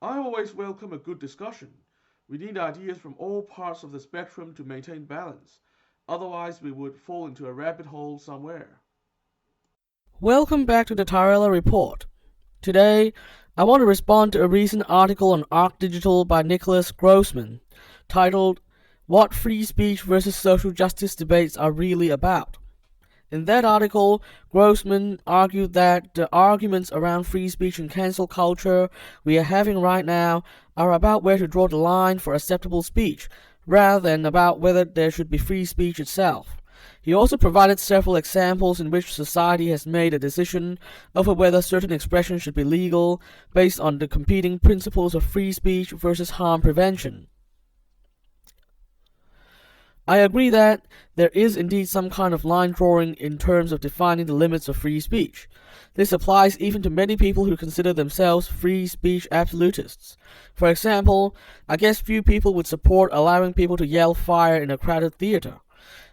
I always welcome a good discussion. We need ideas from all parts of the spectrum to maintain balance. Otherwise, we would fall into a rabbit hole somewhere. Welcome back to the TaraElla report. Today, I want to respond to a recent article on Arc Digital by Nicholas Grossman titled What Free Speech versus Social Justice Debates Are Really About. In that article, Grossman argued that the arguments around free speech and cancel culture we are having right now are about where to draw the line for acceptable speech, rather than about whether there should be free speech itself. He also provided several examples in which society has made a decision over whether certain expressions should be legal based on the competing principles of free speech versus harm prevention. I agree that there is indeed some kind of line drawing in terms of defining the limits of free speech. This applies even to many people who consider themselves free speech absolutists. For example, I guess few people would support allowing people to yell fire in a crowded theater.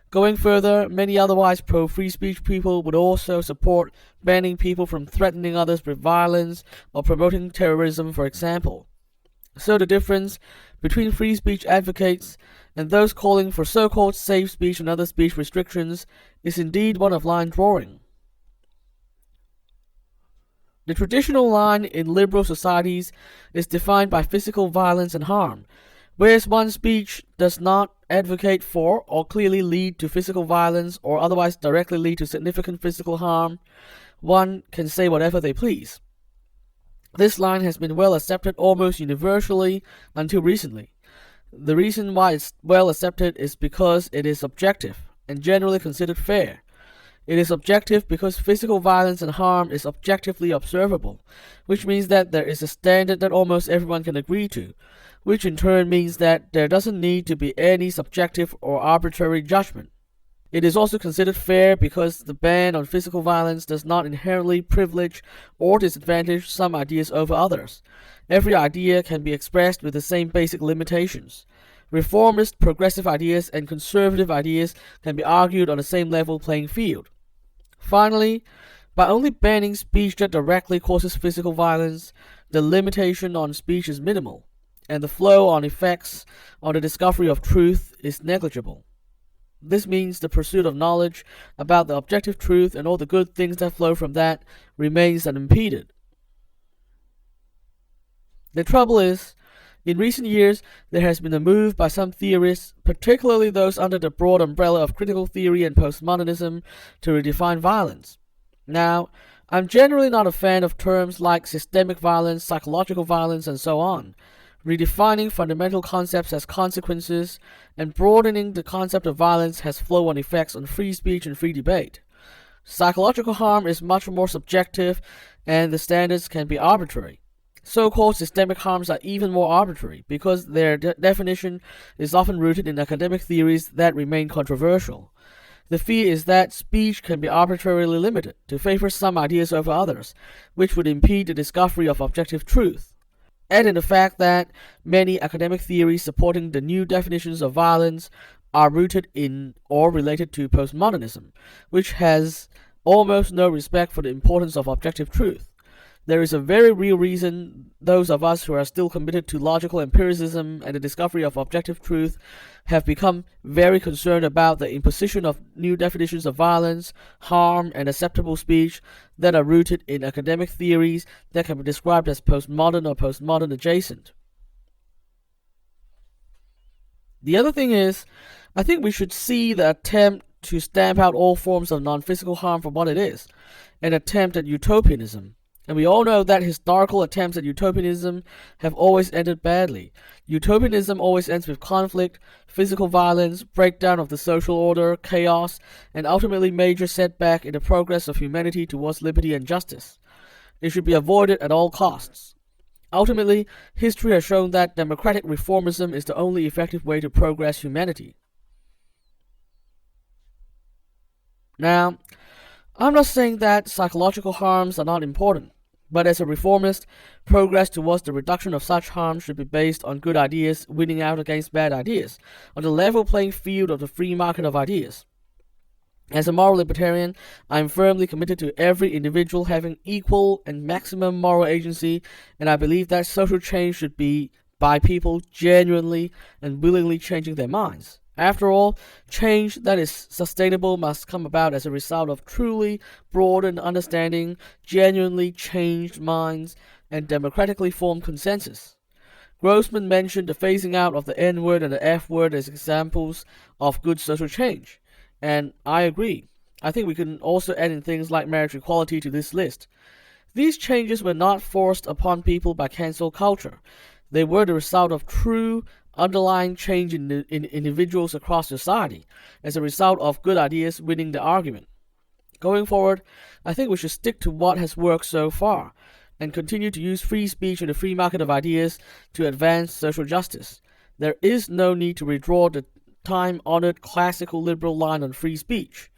Going further, many otherwise pro-free speech people would also support banning people from threatening others with violence or promoting terrorism, for example. So the difference between free speech advocates and those calling for so-called safe speech and other speech restrictions is indeed one of line drawing. The traditional line in liberal societies is defined by physical violence and harm, whereas one's speech does not advocate for or clearly lead to physical violence or otherwise directly lead to significant physical harm. One can say whatever they please. This line has been well accepted almost universally until recently. The reason why it's well accepted is because it is objective and generally considered fair. It is objective because physical violence and harm is objectively observable, which means that there is a standard that almost everyone can agree to, which in turn means that there doesn't need to be any subjective or arbitrary judgment. It is also considered fair because the ban on physical violence does not inherently privilege or disadvantage some ideas over others. Every idea can be expressed with the same basic limitations. Reformist, progressive ideas and conservative ideas can be argued on the same level playing field. Finally, by only banning speech that directly causes physical violence, the limitation on speech is minimal, and the flow on effects on the discovery of truth is negligible. This means the pursuit of knowledge about the objective truth and all the good things that flow from that remains unimpeded. The trouble is, in recent years, there has been a move by some theorists, particularly those under the broad umbrella of critical theory and postmodernism, to redefine violence. Now, I'm generally not a fan of terms like systemic violence, psychological violence, and so on. Redefining fundamental concepts as consequences and broadening the concept of violence has flow-on effects on free speech and free debate. Psychological harm is much more subjective and the standards can be arbitrary. So-called systemic harms are even more arbitrary because their definition is often rooted in academic theories that remain controversial. The fear is that speech can be arbitrarily limited to favor some ideas over others, which would impede the discovery of objective truth. Add in the fact that many academic theories supporting the new definitions of violence are rooted in or related to postmodernism, which has almost no respect for the importance of objective truth. There is a very real reason those of us who are still committed to logical empiricism and the discovery of objective truth have become very concerned about the imposition of new definitions of violence, harm, and acceptable speech that are rooted in academic theories that can be described as postmodern or postmodern adjacent. The other thing is, I think we should see the attempt to stamp out all forms of non-physical harm for what it is, an attempt at utopianism. And we all know that historical attempts at utopianism have always ended badly. Utopianism always ends with conflict, physical violence, breakdown of the social order, chaos, and ultimately major setback in the progress of humanity towards liberty and justice. It should be avoided at all costs. Ultimately, history has shown that democratic reformism is the only effective way to progress humanity. Now, I'm not saying that psychological harms are not important, but as a reformist, progress towards the reduction of such harm should be based on good ideas winning out against bad ideas, on the level playing field of the free market of ideas. As a moral libertarian, I am firmly committed to every individual having equal and maximum moral agency, and I believe that social change should be by people genuinely and willingly changing their minds. After all, change that is sustainable must come about as a result of truly broadened understanding, genuinely changed minds, and democratically formed consensus. Grossman mentioned the phasing out of the N-word and the F-word as examples of good social change. And I agree. I think we can also add in things like marriage equality to this list. These changes were not forced upon people by cancel culture. They were the result of true underlying change in individuals across society as a result of good ideas winning the argument. Going forward, I think we should stick to what has worked so far and continue to use free speech and the free market of ideas to advance social justice. There is no need to withdraw the time-honored classical liberal line on free speech.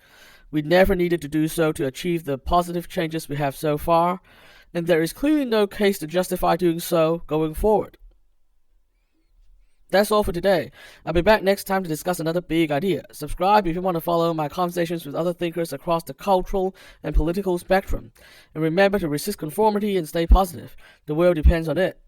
We never needed to do so to achieve the positive changes we have so far, and there is clearly no case to justify doing so going forward. That's all for today. I'll be back next time to discuss another big idea. Subscribe if you want to follow my conversations with other thinkers across the cultural and political spectrum. And remember to resist conformity and stay positive. The world depends on it.